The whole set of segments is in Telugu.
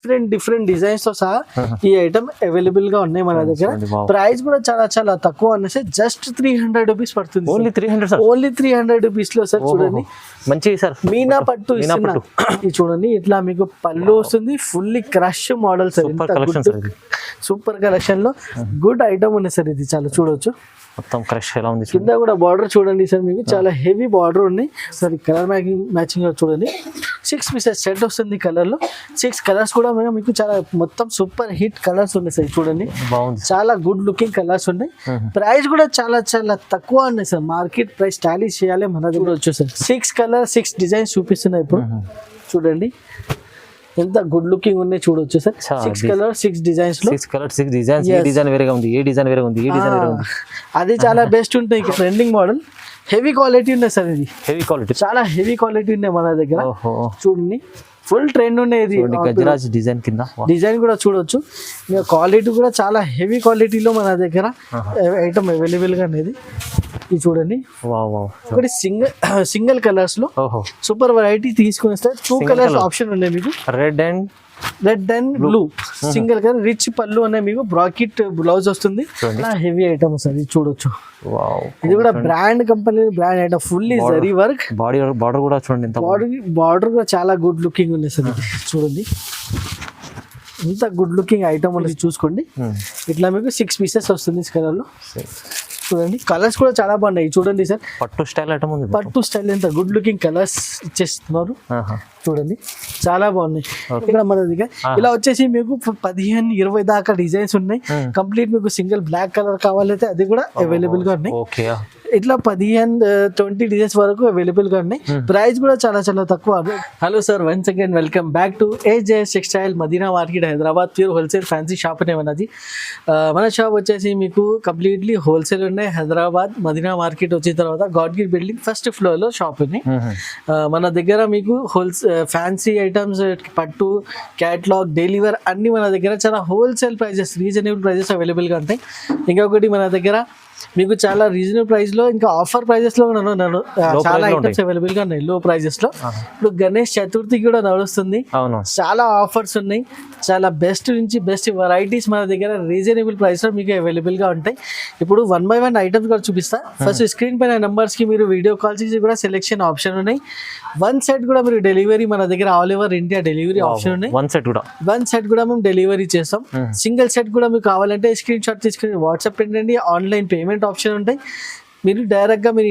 డిఫరెంట్ డిజైన్స్ తో సహా ఈ ఐటమ్ అవైలబుల్ గా ఉన్నాయి మన దగ్గర. ప్రైస్ కూడా చాలా తక్కువ అనేసి జస్ట్ 300 రూపీస్ పడుతుంది. ఓన్లీ 300 రూపీస్ లో సార్. చూడండి మంచి సార్ మీనా పట్టు ఇది చూడండి. ఇట్లా మీకు పళ్ళు వస్తుంది, fully crush model sir. Super collection లో గుడ్ ఐటమ్ ఉంది సార్. ఇది చాలా చూడొచ్చు మొత్తం క్రష్ ఎలా ఉంది. కింద కూడా బార్డర్ చూడండి సార్, మీకు చాలా హెవీ బార్డర్ ఉంది సార్. కలర్ మ్యాచింగ్ చూడండి. 6 పీసెస్ సెట్ వస్తుంది కలర్ లో. 6 కలర్స్ కూడా మీకు చాలా మొత్తం సూపర్ హిట్ కలర్స్ ఉన్నాయి సార్. చూడండి చాలా గుడ్ లుకింగ్ కలర్స్ ఉన్నాయి. ప్రైస్ కూడా చాలా తక్కువ ఉన్నాయి సార్. మార్కెట్ ప్రైస్ స్టైలిష్ చేయాలి మన దగ్గర వచ్చు సార్. 6 కలర్ 6 డిజైన్స్ చూపిస్తున్నాయి ఇప్పుడు. చూడండి ఎంత గుడ్ లుకింగ్ ఉన్నాయి చూడొచ్చు సార్. 6 కలర్ 6 డిజైన్స్ లో 6 కలర్ 6 డిజైన్స్. ఈ డిజైన్ వేరేగా ఉంది, ఈ డిజైన్ వేరేగా ఉంది, ఈ డిజైన్ వేరేగా ఉంది. అది చాలా బెస్ట్ ఉంటాయి. ట్రెండింగ్ మోడల్ హెవీ క్వాలిటీ ఉన్నాయి సార్. ఇది హెవీ క్వాలిటీ, చాలా హెవీ క్వాలిటీ ఉన్నాయి మన దగ్గర. చూడండి ఫుల్ ట్రెండ్ ఉన్నాయి. ఇది గజరాజ్ డిజైన్ కింద డిజైన్ కూడా చూడొచ్చు. క్వాలిటీ కూడా చాలా హెవీ క్వాలిటీలో మన దగ్గర ఐటమ్ అవైలబుల్ గా అనేది. ఇది చూడండి ఒకటి సింగిల్ కలర్స్ లో సూపర్ వెరైటీ తీసుకుని వస్తే 2 కలర్స్ ఆప్షన్ ఉన్నాయి మీకు. Red and blue single colour rich పళ్ళు అనే మీకు బ్రాకెట్ బ్లౌజ్ వస్తుంది. Heavy item sir. ఇది చూడొచ్చు. ఇది కూడా brand company brand item. Fully zari work. Border కూడా చూడండి. బార్డర్ కూడా చాలా గుడ్ లుకింగ్ ఉంది సార్. ఇది చూడండి ఇంత గుడ్ లుకింగ్ ఐటమ్ అనేది చూసుకోండి. ఇట్లా మీకు 6 పీసెస్ వస్తుంది కలర్ లో. చూడండి కలర్స్ కూడా చాలా బాగున్నాయి. చూడండి సార్ పట్టు స్టైల్ ఐటమ్ ఉంది. పట్టు స్టైల్ ఎంత గుడ్ లుకింగ్ కలర్స్ ఇచ్చేస్తున్నారు. చూడండి చాలా బాగున్నాయి. ఇక్కడ మన దగ్గర ఇలా వచ్చేసి మీకు 15-20 దాకా డిజైన్స్ ఉన్నాయి. కంప్లీట్ మీకు సింగిల్ బ్లాక్ కలర్ కావాలైతే అది కూడా అవైలబుల్ గా ఉన్నాయి. ఇట్లా 15-20 డిజైన్స్ వరకు అవైలబుల్ గా ఉన్నాయి. ప్రైస్ కూడా చాలా తక్కువ. Hello sir, once again welcome back to AJS textile Madina market Hyderabad. Pure wholesale fancy shop అనేది మన షాప్ వచ్చేసి మీకు కంప్లీట్లీ హోల్సేల్ ఉన్నాయి. హైదరాబాద్ మదీనా మార్కెట్ వచ్చిన తర్వాత గాడ్గిర్ బిల్డింగ్ ఫస్ట్ ఫ్లోర్ లో షాప్ ఉంది. మన దగ్గర మీకు ఫ్యాన్సీ ఐటమ్స్, పట్టు, క్యాట్లాగ్, డైలీ వేర్ అన్ని మన దగ్గర చాలా wholesale prices, reasonable prices available గా ఉంటాయి. ఇంకొకటి మన దగ్గర మీకు చాలా రీజనబుల్ ప్రైస్ లో ఇంకా ఆఫర్ ప్రైజెస్ లో చాలా ఐటమ్స్ అవైలబుల్ గా ఉన్నాయి లో ప్రైజెస్ లో. ఇప్పుడు గణేష్ చతుర్థి కూడా నడుస్తుంది. చాలా ఆఫర్స్ ఉన్నాయి. చాలా బెస్ట్ నుంచి బెస్ట్ వెరైటీస్ మన దగ్గర రీజనబుల్ ప్రైస్ లో మీకు అవైలబుల్ గా ఉంటాయి. ఇప్పుడు 1 by 1 ఐటమ్స్ కూడా చూపిస్తా. ఫస్ట్ స్క్రీన్ పైన నంబర్స్ కి మీరు వీడియో కాల్ చేసి కూడా సెలెక్షన్ ఆప్షన్ ఉన్నాయి. 1 సెట్ కూడా మీరు డెలివరీ మన దగ్గర all over India delivery option ఉన్నాయి. 1 సెట్ కూడా మేము డెలివరీ చేస్తాం. సింగిల్ సెట్ కూడా మీకు కావాలంటే స్క్రీన్ షాట్ తీసుకుని వాట్సాప్ పెట్టండి. ఆన్లైన్ పేమెంట్ ఆప్షన్ ఉంటాయి. మీరు డైరెక్ట్ గా మీరు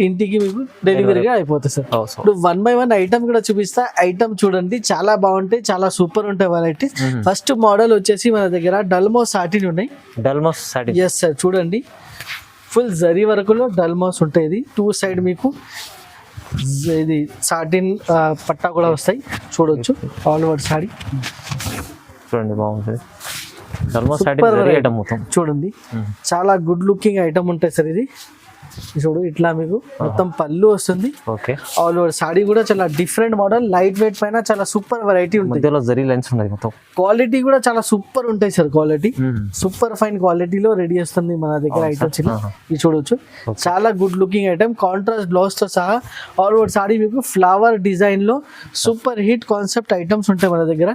ఇంటికి మీకు డెలివరీగా అయిపోతుంది సార్. ఇప్పుడు 1 by 1 ఐటమ్ కూడా చూపిస్తా. ఐటమ్ చూడండి చాలా బాగుంటాయి, చాలా సూపర్ ఉంటాయి వెరైటీస్. ఫస్ట్ మోడల్ వచ్చేసి మన దగ్గర డల్మోస్ సాటిన్ ఉన్నాయి. Yes sir. చూడండి ఫుల్ జరీ వరకులో డల్మోస్ ఉంటాయి. ఇది 2 సైడ్ మీకు ఇది సాటిన్ పట్టా కూడా వస్తాయి. చూడొచ్చు ఆల్ ఓవర్ సారీ. చూడండి బాగుంటుంది. చూడండి చాలా గుడ్ లుకింగ్ ఐటమ్ ఉంటాయి సార్. ఇది చూడు ఇట్లా మీకు మొత్తం పళ్ళు వస్తుంది. ఆల్ ఓవర్ సాడీ కూడా చాలా డిఫరెంట్ మోడల్, లైట్ వెయిట్ పైన చాలా సూపర్ వెరైటీ ఉంటుంది. క్వాలిటీ కూడా చాలా సూపర్ ఉంటాయి సార్. క్వాలిటీ సూపర్ ఫైన్ క్వాలిటీలో రెడీ చేస్తుంది మన దగ్గర ఐటమ్స్. ఇది చూడొచ్చు చాలా good looking item. Contrast blouse తో సహా ఆల్ ఓవర్ సాడీ మీకు ఫ్లవర్ డిజైన్ లో సూపర్ హిట్ కాన్సెప్ట్ ఐటమ్స్ ఉంటాయి మన దగ్గర.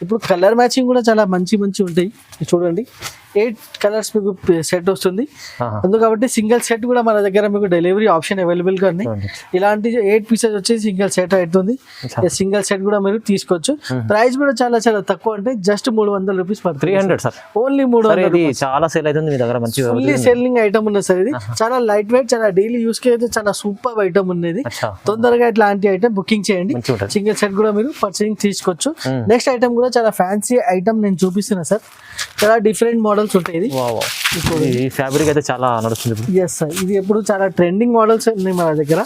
ఇప్పుడు కలర్ మ్యాచింగ్ కూడా చాలా మంచి ఉంటాయి. చూడండి 8 కలర్స్ మీకు సెట్ వస్తుంది. అందుకబట్టి సింగిల్ సెట్ కూడా మన దగ్గర మీకు డెలివరీ ఆప్షన్ అవైలబుల్ గా ఉంది. ఇలాంటి 8 పీసెస్ వచ్చి సింగిల్ సెట్ అవుతుంది. సింగిల్ సెట్ కూడా మీరు తీసుకోవచ్చు. ప్రైస్ కూడా చాలా తక్కువ అంటే జస్ట్ 300 రూపీస్ పడుతుంది. 300 సార్. ఓన్లీ 300. చాలా సేల్ అవుతుంది మీ దగ్గర. మంచి ఫుల్లీ సెల్లింగ్ ఐటమ్ ఉన్నది సార్. ఇది చాలా లైట్ వెయిట్, చాలా డైలీ యూస్ కి అయితే చాలా సూపర్ ఐటమ్ ఉన్నది. తొందరగా ఇట్లాంటి ఐటమ్ బుకింగ్ చేయండి. సింగిల్ సెట్ కూడా మీరు పర్చేసింగ్ తీసుకోవచ్చు. నెక్స్ట్ ఐటమ్ కూడా చాలా ఫ్యాన్సీ ఐటమ్ నేను చూపిస్తున్నా సార్. చాలా డిఫరెంట్ మోడల్స్ ఉంటాయి. ఇది ఈ ఫ్యాబ్రిక్ అయితే చాలా నడుస్తుంది. Yes sir. ఇది ఎప్పుడు చాలా ట్రెండింగ్ మోడల్స్ ఉన్నాయి మన దగ్గర.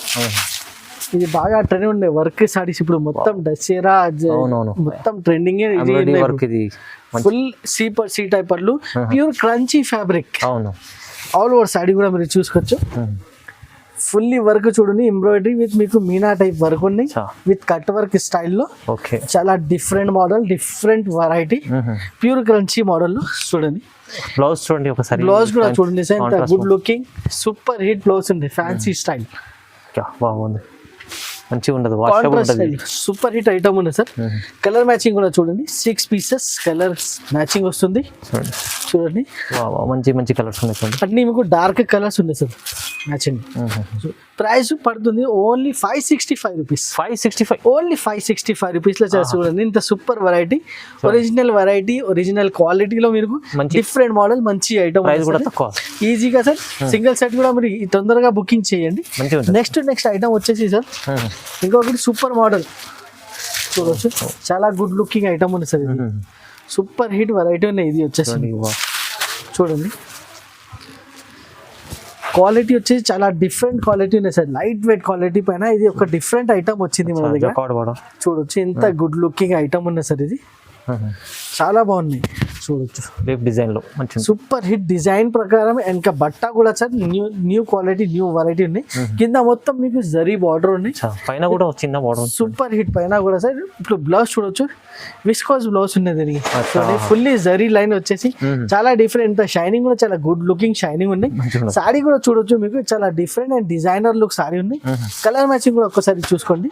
ఇది బాగా ట్రెండ్ ఉండే వర్క్ సారీస్. ఇప్పుడు మొత్తం దసరా మొత్తం ట్రెండింగ్. ఫుల్ సి టైప్ పళ్ళు, pure crunchy fabric. All over sorry కూడా మీరు చూసుకోవచ్చు. ఫుల్లీ వర్క్ చూడండి, ఎంబ్రాయిడరీ విత్ మీకు మీనా టైప్ వర్క్ ఉన్నాయి విత్ కట్ వర్క్ స్టైల్లో. చాలా different model, different variety, pure crunchy model. చూడండి బ్లౌజ్ చూడండి ఒకసారి. బ్లౌజ్ కూడా చూడండి sir, good looking super hit blouse ఉంది, ఫ్యాన్సీ స్టైల్. బాగుంది. మంచిగా ఉండదు, వాషబుల్ కాంట్రాస్ట్ ఉంటుంది. సూపర్ హిట్ ఐటమ్ ఉంది సార్. కలర్ మ్యాచింగ్ కూడా చూడండి, 6 పీసెస్ కలర్ మ్యాచింగ్ వస్తుంది. చూడండి మంచి మంచి కలర్స్ ఉన్నాయి చూడండి. అన్ని మీకు డార్క్ కలర్స్ ఉన్నాయి సార్ మ్యాచింగ్. ప్రైస్ పడుతుంది ఓన్లీ 565 రూపీస్. 565 ఓన్లీ 565 రూపీస్లో చేసి చూడండి. ఇంత super variety, original variety, original క్వాలిటీలో మీరు డిఫరెంట్ మోడల్ మంచి ఐటమ్. ప్రైస్ కూడా తక్కువ, ఈజీగా సార్. సింగిల్ సెట్ కూడా మీరు తొందరగా బుకింగ్ చేయండి. నెక్స్ట్ ఐటమ్ వచ్చేసి సార్ ఇంకొకటి సూపర్ మోడల్ చూడవచ్చు. చాలా గుడ్ లుకింగ్ ఐటమ్ ఉంది సార్. ఇది సూపర్ హిట్ వెరైటీ ఉన్నాయి. ఇది వచ్చేసి చూడండి, క్వాలిటీ వచ్చేసి చాలా డిఫరెంట్ క్వాలిటీ ఉన్నాయి సార్. లైట్ వెయిట్ క్వాలిటీ పైన ఇది ఒక డిఫరెంట్ ఐటమ్ వచ్చింది మన దగ్గర. చూడొచ్చు ఎంత గుడ్ లుకింగ్ ఐటమ్ ఉన్నాయి సార్. ఇది చాలా బాగున్నాయి చూడొచ్చు. డిజైన్ లో మంచి సూపర్ హిట్ డిజైన్ ప్రకారం ఇంకా బట్ట కూడా sir new quality, new variety ఉన్నాయి. కింద మొత్తం మీకు జరీ బార్డర్ ఉన్నాయి, పైన కూడా చిన్న బార్డర్. సూపర్ హిట్ పైన కూడా సార్. ఇప్పుడు బ్లౌజ్ చూడొచ్చు, విస్కోస్ బ్లౌజ్ ఉన్నది దీనికి. ఫుల్లీ జరీ లైన్ వచ్చేసి చాలా డిఫరెంట్. షైనింగ్ కూడా చాలా గుడ్ లుకింగ్ షైనింగ్ ఉన్నాయి. సారీ కూడా చూడొచ్చు మీకు, చాలా different and designer look sorry ఉన్నాయి. కలర్ మ్యాచింగ్ కూడా ఒక్కసారి చూసుకోండి,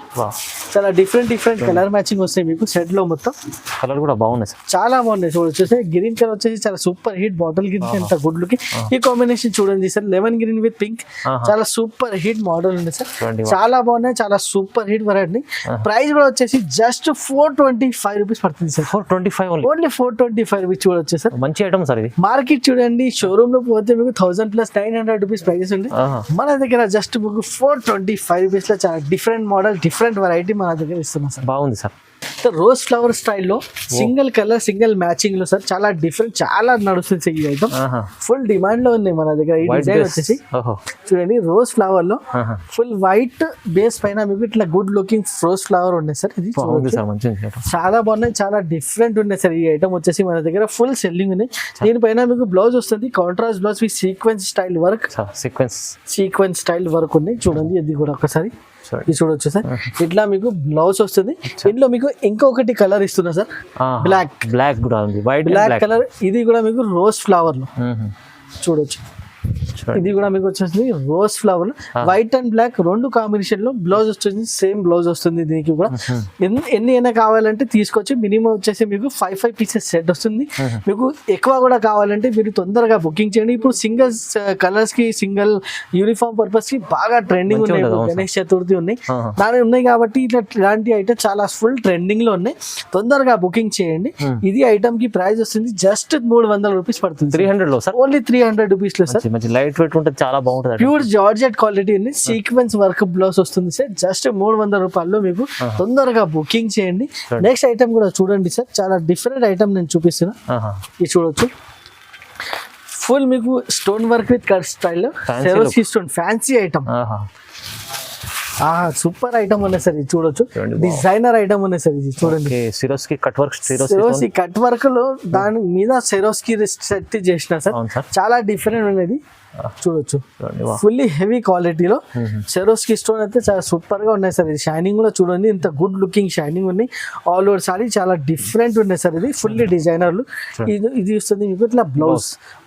చాలా డిఫరెంట్ కలర్ మ్యాచింగ్ వస్తాయి మీకు సెట్ లో. మొత్తం కలర్ కూడా బాగున్నాయి సార్, చాలా బాగున్నాయి చూడొచ్చు. గ్రీన్ కలర్ వచ్చేసి చాలా సూపర్ హిట్, బాటిల్ గ్రీన్ ఎంత గుడ్ లుకింగ్. ఈ కాంబినేషన్ చూడండి sir, lemon green with pink, చాలా సూపర్ హిట్ మోడల్ ఉంది సార్. చాలా బాగున్నాయి, చాలా సూపర్ హిట్ వెరైటీ. ప్రైస్ కూడా వచ్చేసి జస్ట్ 425 రూపీస్ పడుతుంది సార్. 425 ఓన్లీ 425 రూపీస్ చూడొచ్చు సార్. మంచి ఐటమ్ సార్ ఇది. మార్కెట్ చూడండి, షోరూమ్ లో పోతే మీకు 1000 ప్లస్ 900 రూపీస్ ప్రైస్ ఉంది. మన దగ్గర జస్ట్ మీకు 425 రూపీస్ లో చాలా డిఫరెంట్ మోడల్, డిఫరెంట్ వెరైటీ మన దగ్గర ఇస్తున్నాం సార్. బాగుంది సార్. రోజ్ ఫ్లవర్ స్టైల్లో సింగిల్ కలర్, సింగిల్ మ్యాచింగ్ లో సార్ చాలా డిఫరెంట్, చాలా నడుస్తుంది ఈ ఐటమ్. ఫుల్ డిమాండ్ లో ఉంది మన దగ్గర. ఈ డిజైన్ వచ్చేసి చూడండి, రోజ్ ఫ్లవర్ లో ఫుల్ వైట్ బేస్ పైన మీకు ఇట్లా గుడ్ లుకింగ్ రోజ్ ఫ్లవర్ ఉన్నాయి సార్. ఇది చాలా బాగున్నాయి, చాలా డిఫరెంట్ ఉన్నాయి సార్. ఈ ఐటమ్ వచ్చేసి మన దగ్గర ఫుల్ సెల్లింగ్ ఉంది. దీనిపైన మీకు బ్లౌజ్ వస్తుంది, contrast blouse with sequence style work, sequence style work ఉన్నాయి చూడండి. ఇది కూడా ఒకసారి ఇది చూడొచ్చు సార్. ఇట్లా మీకు బ్లౌజ్ వస్తుంది. ఇందులో మీకు ఇంకొకటి కలర్ ఇస్తున్నా సార్, బ్లాక్ కూడా ఉంది, వైట్ బ్లాక్ కలర్. ఇది కూడా మీకు రోజ్ ఫ్లవర్ లో చూడొచ్చు. ఇది కూడా మీకు వచ్చేసి rose flower, white and black రెండు కాంబినేషన్ లో బ్లౌజ్ వస్తుంది. సేమ్ బ్లౌజ్ వస్తుంది దీనికి కూడా. ఎన్ని అయినా కావాలంటే తీసుకోవచ్చు. మినిమం వచ్చేసి మీకు 5 పీసెస్ సెట్ వస్తుంది. మీకు ఎక్కువ కూడా కావాలంటే మీరు తొందరగా బుకింగ్ చేయండి. ఇప్పుడు సింగిల్ కలర్స్ కి, సింగిల్ యూనిఫామ్ పర్పస్ కి బాగా ట్రెండింగ్ ఉన్నాయి. గణేష్ చతుర్థి ఉన్నాయి, దాని ఉన్నాయి కాబట్టి ఇలాంటి ఐటమ్ చాలా ఫుల్ ట్రెండింగ్ లో ఉన్నాయి. తొందరగా బుకింగ్ చేయండి. ఇది ఐటమ్ కి ప్రైస్ వస్తుంది జస్ట్ 300 రూపీస్ పడుతుంది. 300 లో సార్, ఓన్లీ 300 రూపీస్ లో సార్. లైట్ వెయిట్ ఉంటుంది, చాలా బాగుంటుంది. ప్యూర్ జార్జెట్ క్వాలిటీ ఉంది, సీక్వెన్స్ వర్క్ బ్లౌజ్ వస్తుంది సార్. జస్ట్ 300 రూపాయల్లో మీకు తొందరగా బుకింగ్ చేయండి. నెక్స్ట్ ఐటమ్ కూడా చూడండి సార్, చాలా డిఫరెంట్ ఐటమ్ నేను చూపిస్తున్నా. ఇది చూడొచ్చు, ఫుల్ మీకు stone work with cut style, Swarovski stone fancy item. Super item ఉన్నాయి సార్. ఇది చూడొచ్చు, డిజైనర్ ఐటమ్ ఉన్నాయి సార్. ఇది చూడండి, Swarovski cut work, Swarovski cut work లో దాని మీద సిరోస్కి సెట్ చేసిన సార్. చాలా డిఫరెంట్ ఉన్నది చూడొచ్చు. ఫుల్లీ హెవీ క్వాలిటీలో సెరోస్కి స్టోన్ అయితే చాలా సూపర్ గా ఉన్నాయి సార్. ఇది షైనింగ్ కూడా చూడండి, ఇంత గుడ్ లుకింగ్ షైనింగ్ ఉన్నాయి. ఆల్ ఓవర్ సారీ చాలా డిఫరెంట్ ఉన్నాయి సార్. ఇది ఫుల్లీ డిజైనర్లు. ఇది వస్తుంది మీకు ఇట్లా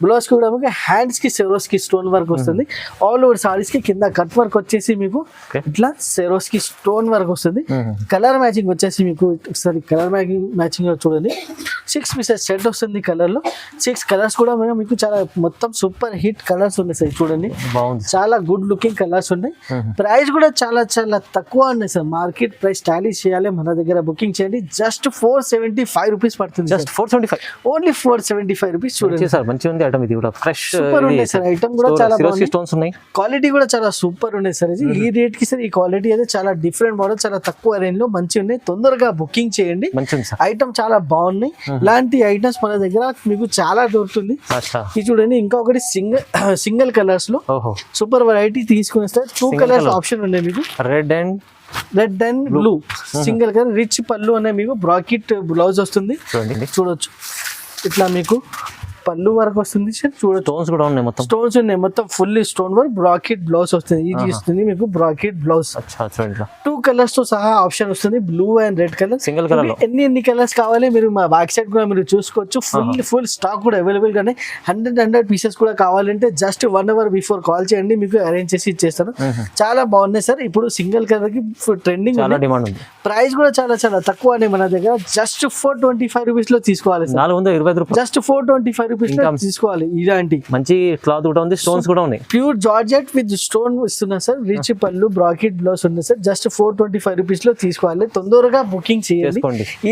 బ్లౌజ్ కూడా మీకు హ్యాండ్స్ కి సెరోస్కి స్టోన్ వర్క్ వస్తుంది. ఆల్ ఓవర్ సారీస్ కి కింద కట్ వర్క్ వచ్చేసి మీకు ఇట్లా సెరోస్కి స్టోన్ వర్క్ వస్తుంది. కలర్ మ్యాచింగ్ వచ్చేసి మీకు ఒకసారి కలర్ మ్యాచింగ్ చూడండి, 6 పీసెస్ సెట్ వస్తుంది. కలర్ లో 6 కలర్స్ కూడా మీకు చాలా మొత్తం సూపర్ హిట్ కలర్స్ ఉన్నాయి సార్. చూడండి, చాలా గుడ్ లుకింగ్ కలర్స్ ఉన్నాయి. ప్రైస్ కూడా చాలా చాలా తక్కువ ఉన్నాయి సార్. మార్కెట్ ప్రైస్ స్టైలిష్ చేయాలి, మన దగ్గర బుకింగ్ చేయండి. జస్ట్ 475 రూపీస్ పడుతుంది. Just 475, only 475 rupees. చూడండి సార్, మంచిగా ఉంది ఐటమ్. ఇది కూడా ఫ్రెష్ సూపర్ ఉన్నాయి సార్. ఐటమ్ కూడా చాలా బాగుంది, స్టోన్స్ ఉన్నాయి, క్వాలిటీ కూడా చాలా సూపర్ ఉన్నాయి సార్. ఈ రేట్ కి సార్ ఈ క్వాలిటీ అయితే చాలా డిఫరెంట్ మోడల్, చాలా తక్కువ రేంజ్ లో మంచిగా ఉన్నాయి. తొందరగా బుకింగ్ చేయండి. ఐటమ్ చాలా బాగున్నాయి. ఇలాంటి ఐటమ్స్ మన దగ్గర మీకు చాలా దొరుకుతుంది. ఇది చూడండి, ఇంకొకటి సింగిల్ కలర్స్ లో సూపర్ వెరైటీ తీసుకుని సార్. 2 కలర్స్ ఆప్షన్ ఉన్నాయి మీకు, red and blue. Single colour rich పళ్ళు అనే మీకు బ్రాకెట్ బ్లౌజ్ వస్తుంది. చూడొచ్చు, ఇట్లా మీకు పళ్ళు వరకు వస్తుంది సార్. చూడొచ్చు స్టోన్స్ కూడా ఉన్నాయి మొత్తం. స్టోన్స్ ఉన్నాయి మొత్తం fully stone work. Bracket blouse వస్తుంది, ఇది ఇస్తుంది మీకు బ్రాకెట్ బ్లౌజ్. చూడండి 2 కలర్స్ తో సహా ఆప్షన్ వస్తుంది, blue and red colour. Single colour ఎన్ని కలర్స్ కావాలి మీరు మా బ్యాక్ సైడ్ కూడా మీరు చూసుకోవచ్చు. ఫుల్ స్టాక్ కూడా అవైలబుల్ గానే 100 పీసెస్ కూడా కావాలంటే జస్ట్ 1 hour బిఫోర్ కాల్ చేయండి, మీకు అరేంజ్ చేసి ఇచ్చేస్తాను. చాలా బాగున్నాయి సార్. ఇప్పుడు సింగిల్ కలర్ కి ట్రెండింగ్ డిమాండ్ ఉంది. ప్రైస్ కూడా చాలా తక్కువ అండి మన దగ్గర. జస్ట్ 425 రూపీస్ లో తీసుకోవాలి సార్. 425 రూపాయలు. జస్ట్ 425 రూపీస్ లో తీసుకోవాలి. ఇలాంటి మంచి క్లాత్ కూడా ఉంది, స్టోన్స్ కూడా ఉన్నాయి. ప్యూర్ జార్జెట్ విత్ స్టోన్ ఇస్తున్నా సార్. రిచ్ పళ్ళు బ్రాకెట్ బ్లౌజ్ ఉంది సార్. జస్ట్ 425 రూపీస్ లో తీసుకోవాలి. తొందరగా బుకింగ్ చేయండి,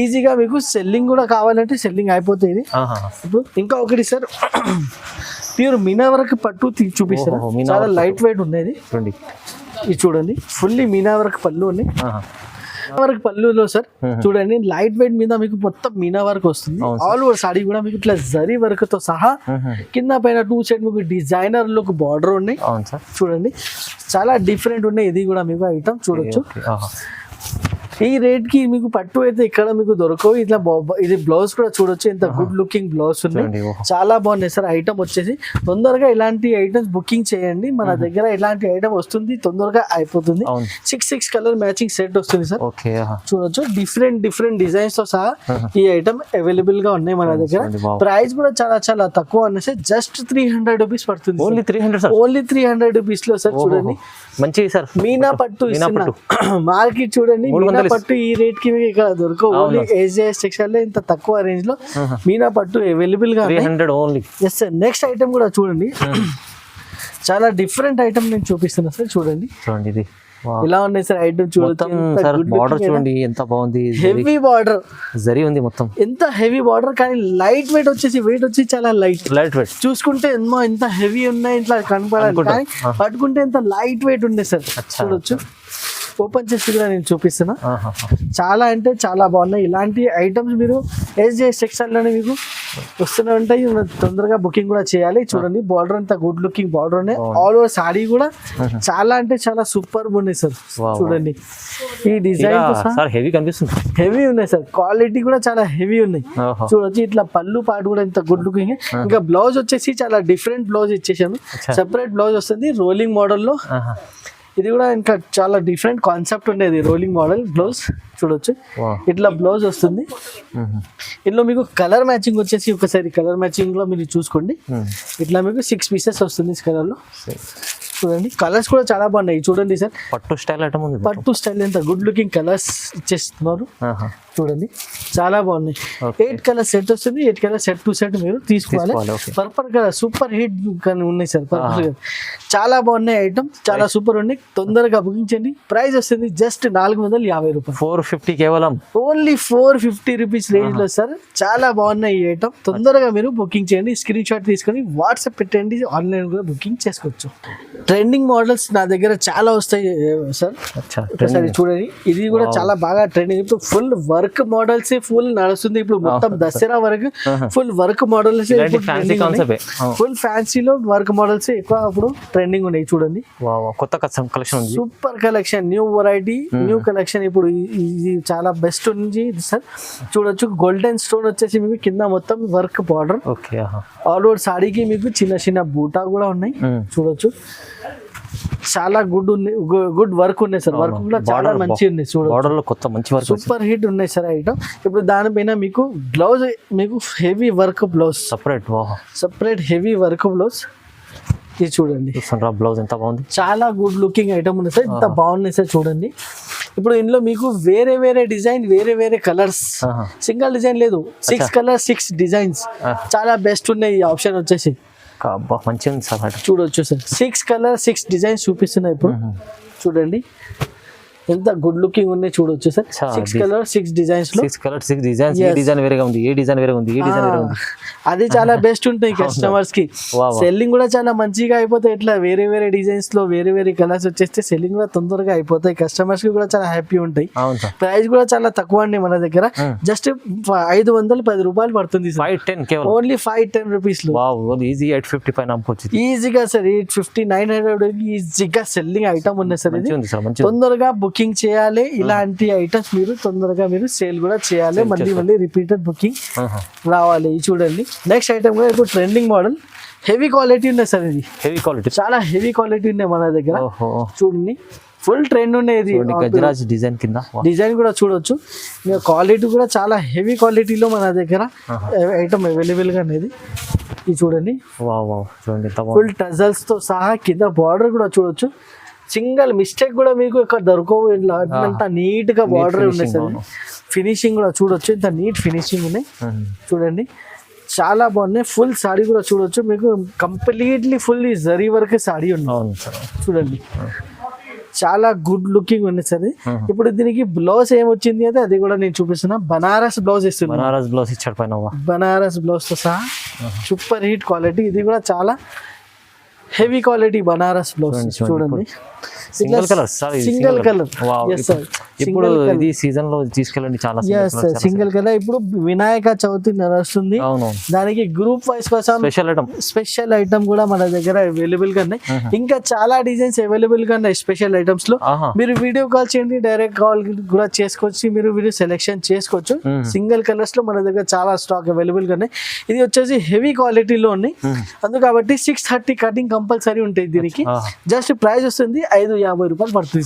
ఈజీగా మీకు సెల్లింగ్ కూడా కావాలంటే సెల్లింగ్ అయిపోతుంది. ఇప్పుడు ఇంకా ఒకటి సార్, ప్యూర్ మీనా వర్క్ పట్టు చూపిస్తారు. చాలా లైట్ వెయిట్ ఉండేది. ఇది చూడండి, ఫుల్లీ మీనా వర్క్ పళ్ళు ఉన్నాయి. వర్క్ పళ్ళులో సార్ చూడండి, లైట్ వెయిట్ మీద మీకు మొత్తం మీనా వర్క్ వస్తుంది. ఆల్ ఓవర్ సాడీ కూడా మీకు ఇట్లా జరీ వర్క్ తో సహా కింద పైన 2 సైడ్ మీకు డిజైనర్ లుక్ బార్డర్ ఉన్నాయి. చూడండి చాలా డిఫరెంట్ ఉన్నాయి. ఇది కూడా మీకు ఐటమ్ చూడొచ్చు. ఈ రేట్ కి మీకు పట్టు అయితే ఇక్కడ మీకు దొరకవు. ఇట్లా ఇది బ్లౌజ్ కూడా చూడొచ్చు, ఎంత గుడ్ లుకింగ్ బ్లౌజ్ ఉన్నాయి. చాలా బాగున్నాయి సార్. ఐటమ్ వచ్చేసి తొందరగా ఇలాంటి ఐటమ్స్ బుకింగ్ చేయండి, మన దగ్గర ఇలాంటి ఐటమ్ వస్తుంది, తొందరగా అయిపోతుంది. 6 కలర్ మ్యాచింగ్ సెట్ వస్తుంది సార్. చూడొచ్చు డిఫరెంట్ డిజైన్స్ తో సహా ఈ ఐటమ్ అవైలబుల్ గా ఉన్నాయి మన దగ్గర. ప్రైస్ కూడా చాలా తక్కువ ఉన్నాయి సార్. జస్ట్ 300 రూపీస్ పడుతుంది. ఓన్లీ 300 రూపీస్ లో సార్. చూడండి మంచి సార్ మీనా పట్టు మార్కెట్ చూడండి. మీనా పట్టు ఈ రేట్ కి మీకు ఇక్కడ దొరకవు. ఓన్లీ SJS సెక్షన్ లో ఇంత తక్కువ రేంజ్ లో మీనా పట్టు అవైలబుల్ గా only. Yes sir. Next item కూడా చూడండి, చాలా డిఫరెంట్ ఐటమ్ నేను చూపిస్తున్నా సార్. చూడండి ఇది ఇలా ఉన్నాయి సార్ ఐటమ్. బార్డర్ చూడండి ఎంత బాగుంది, హెవీ బార్డర్ జరీ ఉంది మొత్తం. ఎంత హెవీ బార్డర్ కానీ లైట్ వెయిట్ వచ్చేసి వెయిట్ వచ్చి చాలా లైట్ వెయిట్. చూసుకుంటే ఎంత హెవీ ఉన్నాయి ఇట్లా కనపడాలి, కానీ పట్టుకుంటే ఎంత లైట్ వెయిట్ ఉంది సార్. చూడొచ్చు, ఓపెన్ చేసి కూడా నేను చూపిస్తున్నా. చాలా అంటే చాలా బాగున్నాయి. ఇలాంటి ఐటమ్స్ మీరు SJS సెక్షన్ లోనే మీకు వస్తూనే ఉంటాయి. తొందరగా బుకింగ్ కూడా చేయాలి. చూడండి బార్డర్ అంతా గుడ్ లుకింగ్ బార్డర్ ఉన్నాయి. ఆల్ ఓవర్ సాడీ కూడా చాలా అంటే చాలా సూపర్ ఉన్నాయి సార్. చూడండి ఈ డిజైన్ హెవీ కనిపిస్తుంది, హెవీ ఉన్నాయి సార్. క్వాలిటీ కూడా చాలా హెవీ ఉన్నాయి. చూడొచ్చు ఇట్లా పళ్ళు పాటు కూడా ఎంత గుడ్ లుకింగ్. ఇంకా బ్లౌజ్ వచ్చేసి చాలా డిఫరెంట్ బ్లౌజ్ ఇచ్చేసాను. సెపరేట్ బ్లౌజ్ వస్తుంది రోలింగ్ మోడల్ లో. ఇది కూడా ఇంకా చాలా డిఫరెంట్ కాన్సెప్ట్ ఉండేది, రోలింగ్ మోడల్ బ్లౌజ్. చూడొచ్చు ఇట్లా బ్లౌజ్ వస్తుంది. ఇందులో మీకు కలర్ మ్యాచింగ్ వచ్చేసి ఒకసారి కలర్ మ్యాచింగ్ లో మీరు చూసుకోండి. ఇట్లా మీకు 6 పీసెస్ వస్తుంది కలర్ లో. చూడండి కలర్స్ కూడా చాలా బాగున్నాయి. చూడండి సార్ పట్టు స్టైల్ ఐటమ్ ఉంది. పట్టు స్టైల్ ఎంత గుడ్ లుకింగ్ కలర్స్ ఇచ్చేస్తున్నారు. చూడండి చాలా బాగున్నాయి. 8 కలర్ సెట్ వస్తుంది. 8 కలర్ సెట్ టు సెట్ మీరు తీసుకోవాలి. పర్పల్ కలర్ సూపర్ హిట్ ఉన్నాయి సార్. పర్పల్ కలర్ చాలా బాగున్నాయి ఐటమ్, చాలా సూపర్ ఉన్నాయి. తొందరగా బుకింగ్ చేయండి. ప్రైస్ వస్తుంది జస్ట్ 450 రూపాయలు. 450 కేవలం. ఓన్లీ 450 రూపీస్ రేంజ్ లో సార్. చాలా బాగున్నాయి ఈ ఐటమ్. తొందరగా మీరు బుకింగ్ చేయండి. స్క్రీన్ షాట్ తీసుకొని వాట్సాప్ పెట్టండి, ఆన్లైన్ కూడా బుకింగ్ చేసుకోవచ్చు. ట్రెండింగ్ మోడల్స్ నా దగ్గర చాలా వస్తాయి సార్. ఒకసారి చూడండి, ఇది కూడా చాలా బాగా ట్రెండింగ్. ఇప్పుడు ఫుల్ వర్క్ మోడల్స్ ఫుల్ నడుస్తుంది. ఇప్పుడు మొత్తం దసరా వరకు ఫుల్ వర్క్ మోడల్స్, ఫుల్ ఫ్యాన్సీలో వర్క్ మోడల్స్ ఎక్కువ అప్పుడు ట్రెండింగ్ ఉన్నాయి. చూడండి కొత్త collection, super collection, new variety, new collection. ఇప్పుడు ఇది చాలా బెస్ట్ ఉంది సార్. చూడొచ్చు గోల్డెన్ స్టోన్ వచ్చేసి మీకు కింద మొత్తం వర్క్ బార్డర్. ఆల్ ఓవర్ సాడీకి మీకు చిన్న బూటా కూడా ఉన్నాయి. చూడొచ్చు చాలా గుడ్ వర్క్ ఉన్నాయి సార్. వర్క్ కూడా చాలా మంచి ఉంది. చూడండి సూపర్ హిట్ ఉన్నాయి సార్ ఐటమ్. ఇప్పుడు దానిపైన మీకు బ్లౌజ్, మీకు heavy work blouse, separate heavy work blouse. ఇది చూడండి బ్లౌజ్ ఎంత బాగుంది. చాలా గుడ్ లుకింగ్ ఐటమ్ ఉంది సార్. ఇంత బాగున్నాయి సార్. చూడండి ఇప్పుడు ఇందులో మీకు వేరే డిజైన్, వేరే కలర్స్, సింగిల్ డిజైన్ లేదు. 6 కలర్స్ 6 డిజైన్స్. చాలా బెస్ట్ ఉన్నాయి. ఈ ఆప్షన్ వచ్చేసి మంచిగా ఉంది సార్. చూడొచ్చు సార్ 6 కలర్ 6 డిజైన్స్ చూపిస్తున్నాయి. ఇప్పుడు చూడండి ఎంత గుడ్ లుకింగ్ ఉన్నాయి. చూడొచ్చు సార్ 6 కలర్ 6 డిజైన్స్ లో. 6 కలర్ 6 డిజైన్స్. ఈ డిజైన్ వేరేగా ఉంది, ఏ డిజైన్ వేరేగా ఉంది, ఏ డిజైన్ వేరేగా ఉంది. అది చాలా బెస్ట్ ఉంటాయి కస్టమర్స్ కి. సెల్లింగ్ కూడా చాలా మంచిగా అయిపోతాయి. ఇట్లా వేరే డిజైన్స్ లో వేరే కలర్స్ వచ్చేస్తే సెల్లింగ్ కూడా తొందరగా అయిపోతాయి. కస్టమర్స్ కి కూడా చాలా హ్యాపీ ఉంటాయి. ప్రైస్ కూడా చాలా తక్కువ అండి మన దగ్గర. జస్ట్ 510 రూపాయలు పడుతుంది. ఓన్లీ 510 రూపీస్ లో ఈజీగా సార్. 850 900 ఈజీగా సెల్లింగ్ ఐటమ్ ఉన్నాయి సార్. ఇది తొందరగా బుక్ బుకింగ్ చేయాలి. ఇలాంటి ఐటమ్స్ మీరు తొందరగా మీరు సేల్ కూడా చేయాలి. మళ్ళీ రిపీటెడ్ బుకింగ్ రావాలి. ఇది చూడండి నెక్స్ట్ ఐటమ్ కూడా ఇప్పుడు ట్రెండింగ్ మోడల్, హెవీ క్వాలిటీ ఉన్నాయి సార్. ఇది హెవీ క్వాలిటీ, చాలా హెవీ క్వాలిటీ ఉన్నాయి మన దగ్గర. చూడండి ఫుల్ ట్రెండ్ ఉన్నాయి. ఇది గజరాజ్ డిజైన్ కింద డిజైన్ కూడా చూడొచ్చు. క్వాలిటీ కూడా చాలా హెవీ క్వాలిటీలో మన దగ్గర ఐటమ్ అవైలబుల్ గా అనేది. ఇది చూడండి చూడండి ఫుల్ టజల్స్ తో సహా కింద బార్డర్ కూడా చూడొచ్చు. సింగల్ మిస్టేక్ కూడా మీకు ఇక్కడ దొరకవు. అంత నీట్ గా బార్డర్ ఉన్నాయి సార్. ఫినిషింగ్ కూడా చూడొచ్చు, ఇంత నీట్ ఫినిషింగ్ ఉన్నాయి. చూడండి చాలా బాగున్నాయి. ఫుల్ సాడీ కూడా చూడొచ్చు మీకు, కంప్లీట్లీ ఫుల్ ఈ జరీ వర్క్ సాడీ ఉంది. చూడండి చాలా గుడ్ లుకింగ్ ఉంది సార్. ఇప్పుడు దీనికి బ్లౌజ్ ఏమొచ్చింది అంటే అది కూడా నేను చూపిస్తున్నా. బనారస్ బ్లౌజ్ ఇస్తుంది. బనారస్ బ్లౌజ్ ఇచ్చాడు పైన. బనారస్ బ్లౌజ్ తో సహా సూపర్ హీట్ క్వాలిటీ. ఇది కూడా చాలా హెవీ క్వాలిటీ బనారస్ బ్లౌజ్. చూడండి సింగిల్ కలర్, సింగిల్ కలర్. ఇప్పుడు ఇది సీజన్ లో తీసుకెళ్ళండి చాలా సింగిల్ కలర్. ఇప్పుడు వినాయక చవితి నడుస్తుంది, దానికి గ్రూప్ వైస్ కోసం స్పెషల్ ఐటమ్ కూడా మన దగ్గర అవైలబుల్ గా ఉన్నాయి. ఇంకా చాలా డిజైన్స్ అవైలబుల్ గా ఉన్నాయి స్పెషల్ ఐటమ్స్ లో. మీరు వీడియో కాల్ చేయండి, డైరెక్ట్ కాల్ కూడా చేసుకోవచ్చు. మీరు వీడియో సెలెక్షన్ చేసుకోవచ్చు. సింగిల్ కలర్స్ లో మన దగ్గర చాలా స్టాక్ అవైలబుల్ గా ఉన్నాయి. ఇది వచ్చేసి హెవీ క్వాలిటీలో ఉన్నాయి. అందు కాబట్టి 630 కటింగ్ కంపల్సరీ ఉంటాయి. దీనికి జస్ట్ ప్రైస్ వస్తుంది 550 రూపాయలు పడుతుంది.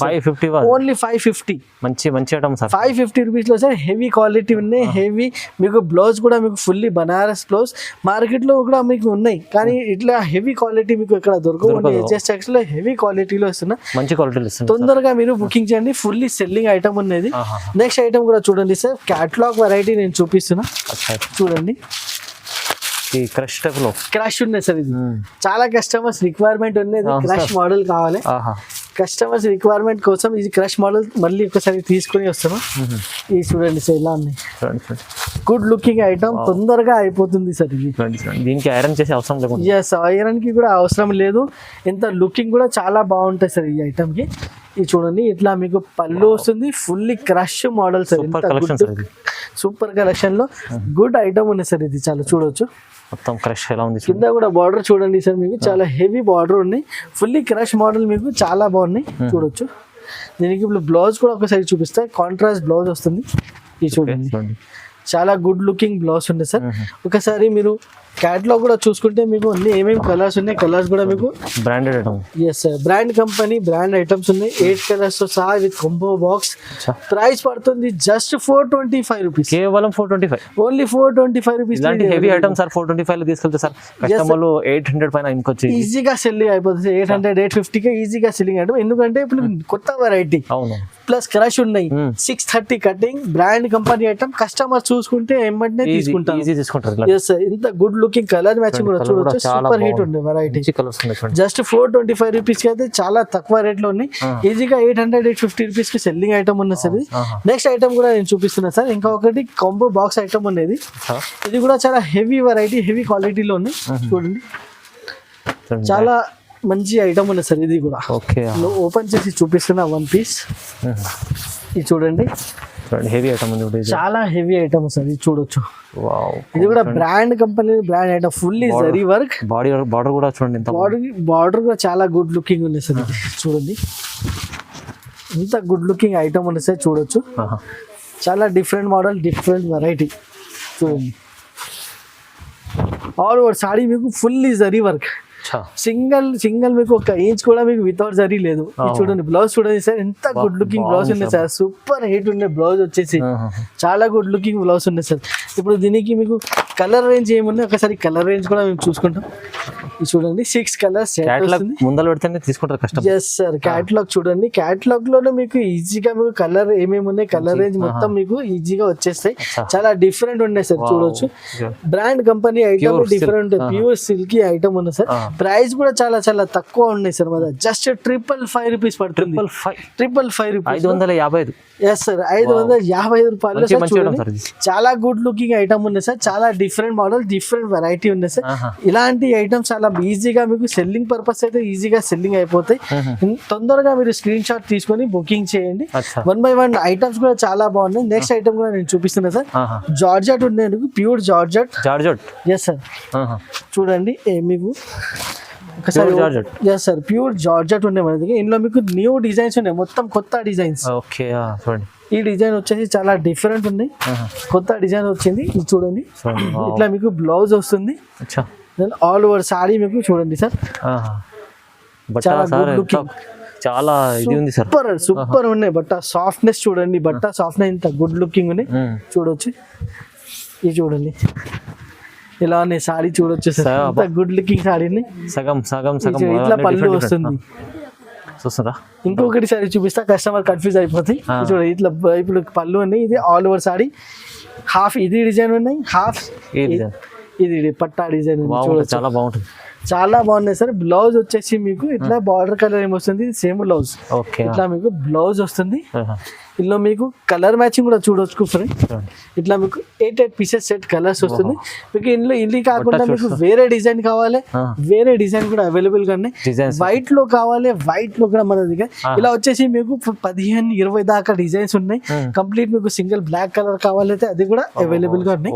ఓన్లీ 550. మంచి ఐటమ్ సార్. 550 రూపీస్ లో సార్ హెవీ క్వాలిటీ ఉన్నాయి. హెవీ మీకు బ్లౌజ్ కూడా మీకు ఫుల్లీ బనారస్ బ్లౌజ్ మార్కెట్ లో కూడా మీకు ఉన్నాయి, కానీ ఇట్లా హెవీ క్వాలిటీ మీకు ఇక్కడ దొరకవు. హెచ్ఎస్ లో హెవీ క్వాలిటీలో వస్తున్నా, మంచి క్వాలిటీ. తొందరగా మీరు బుకింగ్ చేయండి. ఫుల్లీ సెల్లింగ్ ఐటమ్ ఉన్నది. నెక్స్ట్ ఐటమ్ కూడా చూడండి సార్, క్యాటలాగ్ వెరైటీ నేను చూపిస్తున్నా. చూడండి క్రష్ ఉన్నాయి సార్. ఇది చాలా కస్టమర్స్ రిక్వైర్మెంట్ ఉన్నది. క్రష్ మోడల్ కావాలి. కస్టమర్స్ రిక్వైర్మెంట్ కోసం ఇది క్రష్ మోడల్ మళ్ళీ ఒకసారి తీసుకుని వస్తాము. ఇది చూడండి సార్ ఇలా ఉన్నాయి. గుడ్ లుకింగ్ ఐటమ్, తొందరగా అయిపోతుంది సార్. ఇది దీనికి ఐరన్ చేసే అవసరం లేదు. ఎస్, ఐరన్ కి కూడా అవసరం లేదు. ఇంత లుకింగ్ కూడా చాలా బాగుంటాయి సార్ ఈ ఐటమ్ కి. ఇది చూడండి ఇట్లా మీకు పళ్ళు వస్తుంది. Fully crush model sir. Super collection లో గుడ్ ఐటమ్ ఉంది సార్. ఇది చాలా చూడొచ్చు. మొత్తం క్రష్ ఎలా ఉంది. కింద కూడా బార్డర్ చూడండి సార్, మీకు చాలా హెవీ బార్డర్ ఉన్నాయి. ఫుల్లీ క్రష్ మోడల్ మీకు చాలా బాగున్నాయి. చూడొచ్చు. దీనికి ఇప్పుడు బ్లౌజ్ కూడా ఒకసారి చూపిస్తా. కాంట్రాస్ట్ బ్లౌజ్ వస్తుంది. ఇది చూడండి చాలా గుడ్ లుకింగ్ బ్లౌజ్ ఉంది సార్. ఒకసారి మీరు క్యాటలాగ్ కూడా చూసుకుంటే మీకు అన్ని ఏమేమి కలర్స్ ఉన్నాయి, కలర్స్ కూడా మీకు branded item. Yes sir, brand company brand items ఉన్నాయి. 8 కలర్స్ తో సహా విత్ కాంబో బాక్స్. ప్రైస్ పడుతుంది జస్ట్ 425 రూపీస్. కేవలం 425. Only 425 rupees. ఇలాంటి హెవీ ఐటమ్స్ సార్ 425 లో తీసుకెళ్తే సార్ కస్టమర్లు 800 పైన ఇంకొచ్చి ఈజీగా సెల్లింగ్ అయిపోతుంది. 800 850 కే ఈజీగా సెల్లింగ్ ఐటమ్. ఎందుకంటే ఇప్పుడు కొత్త వెరైటీ ప్లస్ క్రష్ ఉన్నాయి. 630 cutting brand company item. Customer చూసుకుంటే ఏమంటే తీసుకుంటారు. ఇంత గుడ్ లుకింగ్ కలర్ మ్యాచింగ్ కూడా చూడొచ్చు. సూపర్ హిట్ ఉండే వెరైటీ. జస్ట్ 425 రూపీస్ కి అయితే చాలా తక్కువ రేట్ లో ఉన్నాయి. ఈజీగా 800 850 రూపీస్ కి సెల్లింగ్ ఐటమ్ ఉన్నది సార్. నెక్స్ట్ ఐటమ్ కూడా నేను చూపిస్తున్నా సార్. ఇంకా ఒకటి కాంబో బాక్స్ ఐటమ్ ఉన్నది. ఇది కూడా చాలా హెవీ వెరైటీ, హెవీ క్వాలిటీలో ఉంది. చూడండి చాలా మంచి ఐటమ్ ఉన్నది సార్. ఇది కూడా ఓపెన్ చేసి చూపిస్తున్నా. 1 పీస్. ఇది చూడండి హెవీ ఐటమ్ ఉంది. చాలా హెవీ ఐటమ్ సార్. ఇది చూడొచ్చు. ఇది కూడా brand company brand item. Fully zari work. Border కూడా చూడండి. బార్డర్ కూడా చాలా గుడ్ లుకింగ్ ఉంది సార్. ఇది చూడండి ఇంత గుడ్ లుకింగ్ ఐటమ్ ఉంది సార్. చూడొచ్చు చాలా డిఫరెంట్ మోడల్, డిఫరెంట్ వెరైటీ. చూడండి ఆల్ ఓవర్ సాడీ మీకు ఫుల్లీ జరీ వర్క్. సింగల్ మీకు 1 ఇంచ్ కూడా మీకు వితౌట్ జరీ లేదు. చూడండి బ్లౌజ్ చూడండి సార్, ఎంత గుడ్ లుకింగ్ బ్లౌజ్ ఉంది సార్. సూపర్ హిట్ ఉండే బ్లౌజ్ వచ్చేసి చాలా గుడ్ లుకింగ్ బ్లౌజ్ ఉంది సార్. ఇప్పుడు దీనికి మీకు కలర్ రేంజ్ ఏముంది ఒకసారి కలర్ రేంజ్ కూడా మేము చూసుకుంటాం. చూడండి 6 కలర్స్ ముందర పెడితేనే తీసుకుంటారు కస్టమర్. ఎస్ సార్, క్యాటలాగ్ చూడండి. క్యాటలాగ్ లోనే మీకు ఈజీగా మీకు కలర్ ఏమేమి ఉన్నాయి, కలర్ రేంజ్ మొత్తం మీకు ఈజీగా వచ్చేస్తాయి. చాలా డిఫరెంట్ ఉన్నాయి సార్. చూడొచ్చు brand company item different pure silky item ఉంది సార్. ప్రైస్ కూడా చాలా చాలా తక్కువ ఉన్నాయి సార్. మన జస్ట్ 555 రూపీస్ పడుతుంది. 555 రూపీస్. 555. ఎస్ సార్, 555 రూపాయలు. చాలా గుడ్ లుకింగ్ ఐటమ్ ఉంది సార్. చాలా డిఫరెంట్ మోడల్, డిఫరెంట్ వెరైటీ ఉంది సార్. ఇలాంటి ఐటమ్స్ చాలా ఈజీగా మీకు సెల్లింగ్ పర్పస్ అయితే ఈజీగా సెల్లింగ్ అయిపోతాయి. తొందరగా మీరు స్క్రీన్ షాట్ తీసుకొని బుకింగ్ చేయండి. 1 by 1 ఐటమ్స్ కూడా చాలా బాగున్నాయి. నెక్స్ట్ ఐటమ్ కూడా నేను చూపిస్తున్నా సార్. జార్జెట్ ఉన్నాయి, pure georgette. Georgette. Yes sir, చూడండి మీకు ఒకసారి georgette. Yes sir, pure georgette ఉన్నాయి మన దగ్గర. ఇందులో మీకు న్యూ డిజైన్స్ ఉన్నాయి, మొత్తం కొత్త డిజైన్స్. ఓకే చూడండి ఈ డిజైన్ వచ్చేసి చాలా డిఫరెంట్ ఉన్నాయి, కొత్త డిజైన్ వచ్చింది. ఇది చూడండి, ఇట్లా మీకు బ్లౌజ్ వస్తుంది. దెన్ ఆల్ ఓవర్ సారీ మీకు చూడండి సార్, చాలా గుడ్ లుకింగ్, చాలా ఇది ఉంది సార్. సూపర్ ఉన్నాయి. బట్ట సాఫ్ట్నెస్ చూడండి, బట్ట సాఫ్ట్నెస్ ఇంత గుడ్ లుకింగ్ ఉన్నాయి. చూడొచ్చు, ఇది చూడండి ఇలా ఉన్నాయి సారీ, చూడొచ్చు సార్ ఇంత గుడ్ లుకింగ్ సారీని. సగం సగం సగం ఇట్లా పళ్ళు వస్తుంది. చూస్తారా, ఇంకొకటి సారీ చూపిస్తా, కస్టమర్ కన్ఫ్యూజ్ అయిపోతాయి. చూడండి ఇట్లా ఇప్పుడు పళ్ళు ఉన్నాయి, ఇది ఆల్ ఓవర్ సారీ. హాఫ్ ఇది డిజైన్ ఉన్నాయి, హాఫ్ ఇది పట్టా డిజైన్. చాలా బాగుంటుంది, చాలా బాగున్నాయి సార్. బ్లౌజ్ వచ్చేసి మీకు ఇట్లా బార్డర్ కలర్ ఏమొస్తుంది, సేమ్ బ్లౌజ్. ఓకే, ఇట్లా మీకు బ్లౌజ్ వస్తుంది. ఇందులో మీకు కలర్ మ్యాచింగ్ కూడా చూడొచ్చు ఫ్రెండ్. ఇట్లా మీకు 8 పీసెస్ సెట్ కలర్స్ వస్తుంది మీకు. ఇందులో ఇది కాకుండా మీకు వేరే డిజైన్ కావాలి, వేరే డిజైన్ కూడా అవైలబుల్ గా ఉన్నాయి. వైట్ లో కావాలి, వైట్ లో కూడా మన దగ్గర ఇలా వచ్చేసి మీకు 15-20 దాకా డిజైన్స్ ఉన్నాయి. కంప్లీట్ మీకు సింగిల్ బ్లాక్ కలర్ కావాలైతే అది కూడా అవైలబుల్ గా ఉన్నాయి.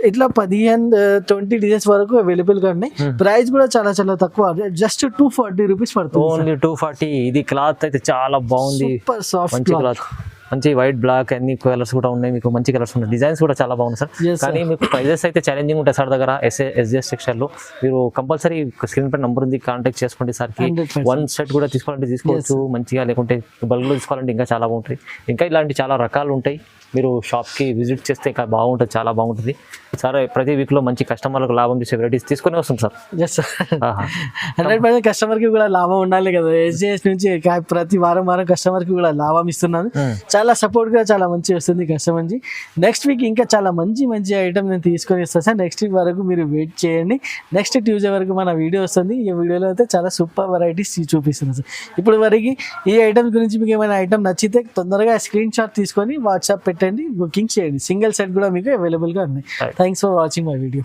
ఇట్లా 15-20 డిజైన్స్ వరకు అవైలబుల్ గా ఉన్నాయి. ప్రైస్ కూడా చాలా చాలా తక్కువ, జస్ట్ 240 రూపీస్ పడుతుంది. ఓన్లీ 240. ఇది క్లాత్ అయితే చాలా బాగుంది, సూపర్ సాఫ్ట్ క్లాత్, మంచి వైట్ బ్లాక్ అన్ని కలర్స్ కూడా ఉన్నాయి మీకు, మంచి కలర్స్ ఉన్నాయి, డిజైన్స్ కూడా చాలా బాగుంది సార్. కానీ మీకు ప్రైజెస్ అయితే ఛాలెంజింగ్ ఉంటాయి సార్ దగ్గర. ఎస్జెస్ టెక్స్టైల్ లో మీరు కంపల్సరీ స్క్రీన్ పై నంబర్ ఉంది, కాంటాక్ట్ చేసుకోండి సార్ కి. 1 సెట్ కూడా తీసుకోవాలంటే తీసుకోవచ్చు మంచిగా, లేకుంటే బల్క్ లో తీసుకోవాలంటే ఇంకా చాలా బాగుంటుంది. ఇంకా ఇలాంటి చాలా రకాలు ఉంటాయి, మీరు షాప్ కి విజిట్ చేస్తే ఇంకా బాగుంటుంది, చాలా బాగుంటుంది సార్. ప్రతి వీక్ లో మంచి కస్టమర్లకు లాభం చేసే వెరైటీస్ తీసుకొని వస్తుంది సార్. 100% కస్టమర్ కి కూడా లాభం ఉండాలి కదా. ఎస్జేఎస్ నుంచి ప్రతి వారం కస్టమర్ కి కూడా లాభం ఇస్తున్నాను. చాలా సపోర్ట్ గా చాలా మంచి వస్తుంది కస్టమర్ నుంచి. నెక్స్ట్ వీక్ ఇంకా చాలా మంచి మంచి ఐటమ్ నేను తీసుకొని వస్తాను సార్. నెక్స్ట్ వీక్ వరకు మీరు వెయిట్ చేయండి. నెక్స్ట్ ట్యూస్డే వరకు మన వీడియో వస్తుంది. ఈ వీడియోలో అయితే చాలా సూపర్ వెరైటీస్ చూపిస్తున్నాను సార్. ఇప్పుడు వరకు ఈ ఐటమ్ గురించి మీకు ఏమైనా ఐటమ్ నచ్చితే తొందరగా స్క్రీన్ షాట్ తీసుకొని వాట్సాప్ పెట్టండి, బుకింగ్ చేయండి. సింగిల్ సెట్ కూడా మీకు అవైలబుల్ గా ఉన్నాయి. Thanks for watching my video.